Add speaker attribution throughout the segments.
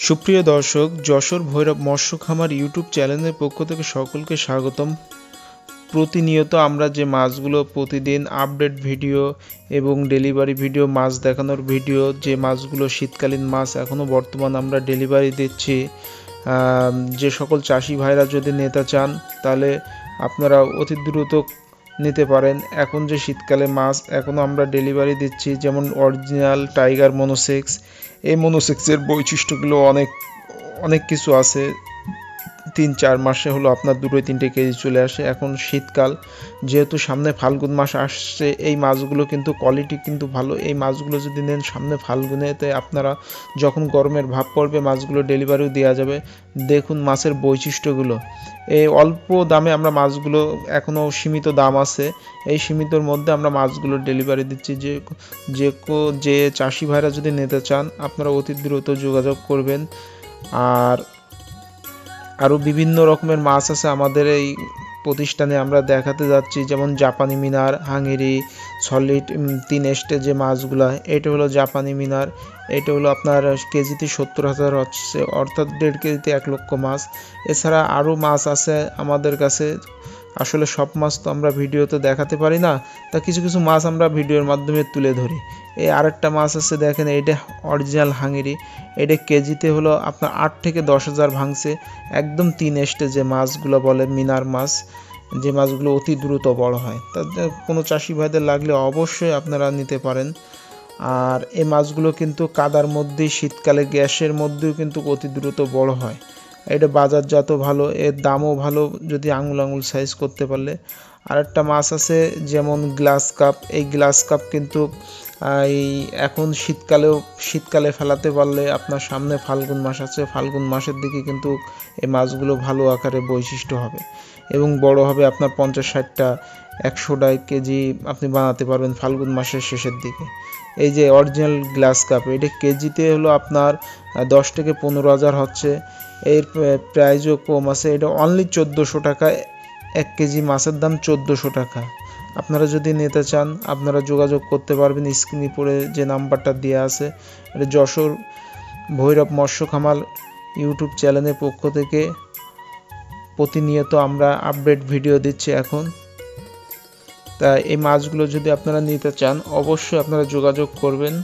Speaker 1: সুপ্রিয় দর্শক, যশোর ভৈরব মৎস্য খামার ইউটিউব চ্যানেলের পক্ষ থেকে সকলকে স্বাগতম। প্রতিনিয়ত আমরা যে মাছগুলো প্রতিদিন আপডেট ভিডিও এবং ডেলিভারি ভিডিও, মাছ দেখানোর ভিডিও, যে মাছগুলো শীতকালীন মাছ এখনও বর্তমান আমরা ডেলিভারি দিচ্ছি, যে সকল চাষি ভাইরা যদি নিতে চান তাহলে আপনারা অতি দ্রুত নিতে পারেন। এখন যে শীতকালে মাছ এখনও আমরা ডেলিভারি দিচ্ছি, যেমন অরিজিনাল টাইগার মনোসেক্স। এই মনোসেক্সের বৈশিষ্ট্যগুলো অনেক কিছু আছে। 3-4 মাসে হলো আপনার 2-3 কেজি চলে আসে। এখন শীতকাল, যেহেতু সামনে ফাল্গুন মাস আসছে, এই মাছগুলো কিন্তু কোয়ালিটি কিন্তু ভালো। এই মাছগুলো যদি নেন সামনে ফাল্গুনেতে, আপনারা যখন গরমের ভাব পড়বে মাছগুলো ডেলিভারিও দেওয়া যাবে। দেখুন মাছের বৈশিষ্ট্যগুলো। এই অল্প দামে আমরা মাছগুলো, এখনও সীমিত দাম আছে, এই সীমিতর মধ্যে আমরা মাছগুলো ডেলিভারি দিচ্ছি। যে চাষি ভাইরা যদি নিতে চান আপনারা অতি দ্রুত যোগাযোগ করবেন। আর আরও বিভিন্ন রকমের মাছ আছে আমাদের এই প্রতিষ্ঠানে আমরা দেখাতে যাচ্ছি, যেমন জাপানি মিনার, হাঙ্গেরি, সলিড 3 স্টেজ যে মাছগুলা, এটা হলো জাপানি মিনার। এটা হলো আপনার কেজিতে 70,000 হচ্ছে, অর্থাৎ 1.5 কেজিতে 1 লক্ষ মাছ। এছাড়া আরও মাছ আছে আমাদের কাছে। আসলে সব মাছ তো আমরা ভিডিওতে দেখাতে পারি না, তা কিছু কিছু মাছ আমরা ভিডিওর মাধ্যমে তুলে ধরি। এই আরেকটা মাছ আছে, দেখেন, এটা অরিজিনাল হাঙ্গেরি। এটা কেজিতে হলো আপনার 8 থেকে 10,000 ভাঙছে। একদম 3 স্টেজ যে মাছগুলো বলে মিনার মাছ, যে মাছগুলো অতি দ্রুত বড় হয়। তাদের কোনো চাষি ভাইদের লাগলে অবশ্যই আপনারা নিতে পারেন। আর এই মাছগুলো কিন্তু কাদার মধ্যে, শীতকালে গ্যাসের মধ্যেও কিন্তু অতি দ্রুত বড় হয়। এটা বাজারজাত ভালো, এর দামও ভালো যদি আঙুল সাইজ করতে পারলে। আরেকটা মাছ আছে যেমন গ্লাস কাপ। এই গ্লাস কাপ কিন্তু এখন শীতকালে ফেলাতে পারলে, আপনার সামনে ফাল্গুন মাস আছে, ফাল্গুন মাসের দিকে কিন্তু এই মাছগুলো ভালো আকারে বৈশিষ্ট্য হবে এবং বড় হবে। আপনার 50-60টা 100টা কেজি আপনি বানাতে পারবেন ফাল্গুন মাসের শেষের দিকে। এই যে অরিজিনাল গ্লাস কাপ, এটা কেজিতে হলো আপনার 10 থেকে 15,000 হচ্ছে। এর প্রাইসও কম আছে। এটা অনলি 1400 টাকা। 1 কেজি মাছের দাম 1400 টাকা। আপনারা যদি নিতে চান আপনারা যোগাযোগ করতে পারবেন। স্ক্রিনে পড়ে যে নাম্বারটা দেওয়া আছে, এটা যশোর ভৈরব মৎস্য খামার ইউটিউব চ্যানেলের পক্ষ থেকে প্রতিনিয়ত আমরা আপডেট ভিডিও দিচ্ছি এখন। তা এই মাছগুলো যদি আপনারা নিতে চান অবশ্যই আপনারা যোগাযোগ করবেন।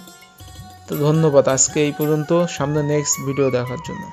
Speaker 1: তো ধন্যবাদ আজকে এই পর্যন্ত। সামনে নেক্সট ভিডিও দেখার জন্য।